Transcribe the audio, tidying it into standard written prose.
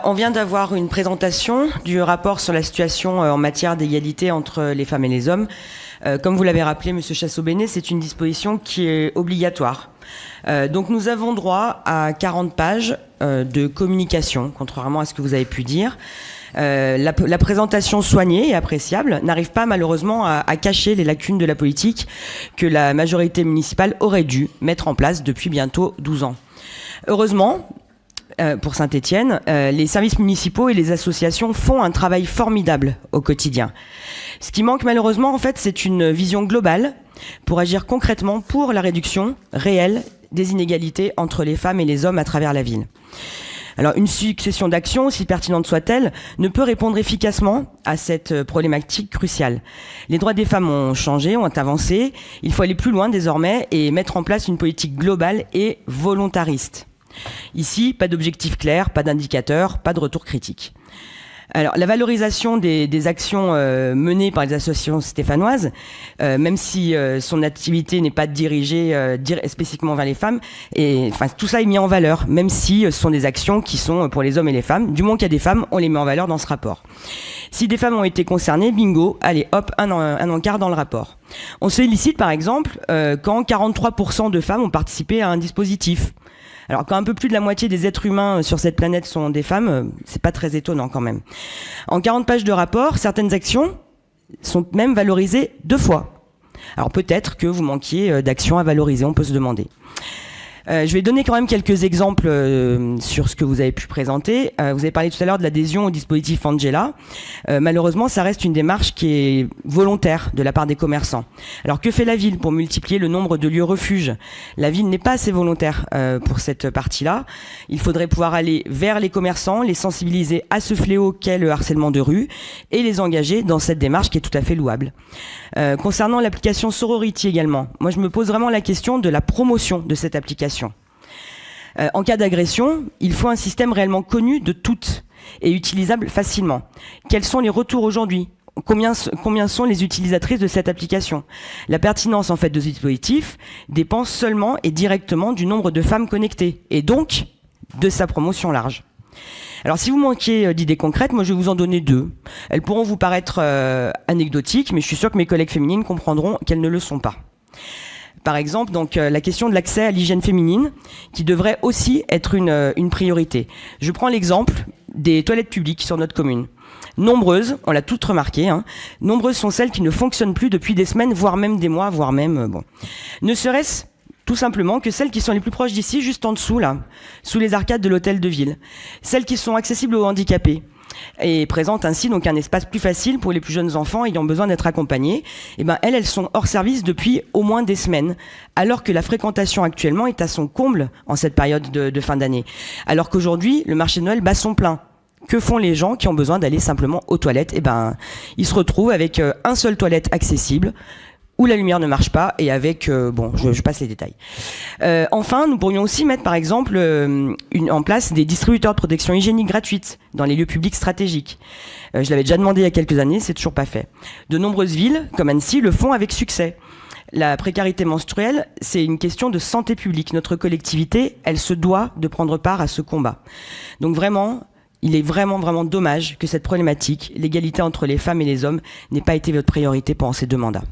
On vient d'avoir une présentation du rapport sur la situation en matière d'égalité entre les femmes et les hommes. Comme vous l'avez rappelé, Monsieur Chassot-Bénet, c'est une disposition qui est obligatoire. Donc nous avons droit à 40 pages de communication, contrairement à ce que vous avez pu dire. La présentation soignée et appréciable n'arrive pas malheureusement à cacher les lacunes de la politique que la majorité municipale aurait dû mettre en place depuis bientôt 12 ans. Heureusement, pour Saint-Étienne, les services municipaux et les associations font un travail formidable au quotidien. Ce qui manque malheureusement, en fait, c'est une vision globale pour agir concrètement pour la réduction réelle des inégalités entre les femmes et les hommes à travers la ville. Alors, une succession d'actions, aussi pertinente soit-elle, ne peut répondre efficacement à cette problématique cruciale. Les droits des femmes ont changé, ont avancé. Il faut aller plus loin désormais et mettre en place une politique globale et volontariste. Ici, pas d'objectif clair, pas d'indicateur, pas de retour critique. Alors, la valorisation des actions menées par les associations stéphanoises, même si son activité n'est pas dirigée spécifiquement vers les femmes, tout ça est mis en valeur, même si ce sont des actions qui sont pour les hommes et les femmes. Du moment qu'il y a des femmes, on les met en valeur dans ce rapport. Si des femmes ont été concernées, bingo, allez, hop, un encart dans le rapport. On se félicite, par exemple, quand 43% de femmes ont participé à un dispositif. Alors, quand un peu plus de la moitié des êtres humains sur cette planète sont des femmes, c'est pas très étonnant quand même. En 40 pages de rapport, certaines actions sont même valorisées 2 fois. Alors peut-être que vous manquiez d'actions à valoriser, on peut se demander. Je vais donner quand même quelques exemples sur ce que vous avez pu présenter. Vous avez parlé tout à l'heure de l'adhésion au dispositif Angela. Malheureusement, ça reste une démarche qui est volontaire de la part des commerçants. Alors que fait la ville pour multiplier le nombre de lieux refuges? La ville n'est pas assez volontaire pour cette partie-là. Il faudrait pouvoir aller vers les commerçants, les sensibiliser à ce fléau qu'est le harcèlement de rue et les engager dans cette démarche qui est tout à fait louable. Concernant l'application Sorority également, moi je me pose vraiment la question de la promotion de cette application. En cas d'agression, il faut un système réellement connu de toutes et utilisable facilement. Quels sont les retours aujourd'hui ? Combien sont les utilisatrices de cette application? La pertinence en fait de ce dispositif dépend seulement et directement du nombre de femmes connectées et donc de sa promotion large. Alors si vous manquez d'idées concrètes, moi je vais vous en donner 2. Elles pourront vous paraître anecdotiques, mais je suis sûr que mes collègues féminines comprendront qu'elles ne le sont pas. Par exemple, donc la question de l'accès à l'hygiène féminine, qui devrait aussi être une priorité. Je prends l'exemple des toilettes publiques sur notre commune. Nombreuses, on l'a toutes remarqué, nombreuses sont celles qui ne fonctionnent plus depuis des semaines, voire même des mois, voire même, Ne serait-ce tout simplement que celles qui sont les plus proches d'ici, juste en dessous, là, sous les arcades de l'hôtel de ville. Celles qui sont accessibles aux handicapés et présentent ainsi donc un espace plus facile pour les plus jeunes enfants ayant besoin d'être accompagnés. Et elles sont hors service depuis au moins des semaines, alors que la fréquentation actuellement est à son comble en cette période de fin d'année. Alors qu'aujourd'hui, le marché de Noël bat son plein. Que font les gens qui ont besoin d'aller simplement aux toilettes? Ils se retrouvent avec un seul toilette accessible, où la lumière ne marche pas, et avec... je passe les détails. Enfin, nous pourrions aussi mettre, par exemple, en place des distributeurs de protection hygiénique gratuite dans les lieux publics stratégiques. Je l'avais déjà demandé il y a quelques années, c'est toujours pas fait. De nombreuses villes, comme Annecy, le font avec succès. La précarité menstruelle, c'est une question de santé publique. Notre collectivité, elle se doit de prendre part à ce combat. Donc vraiment... Il est vraiment dommage que cette problématique, l'égalité entre les femmes et les hommes, n'ait pas été votre priorité pendant ces 2 mandats.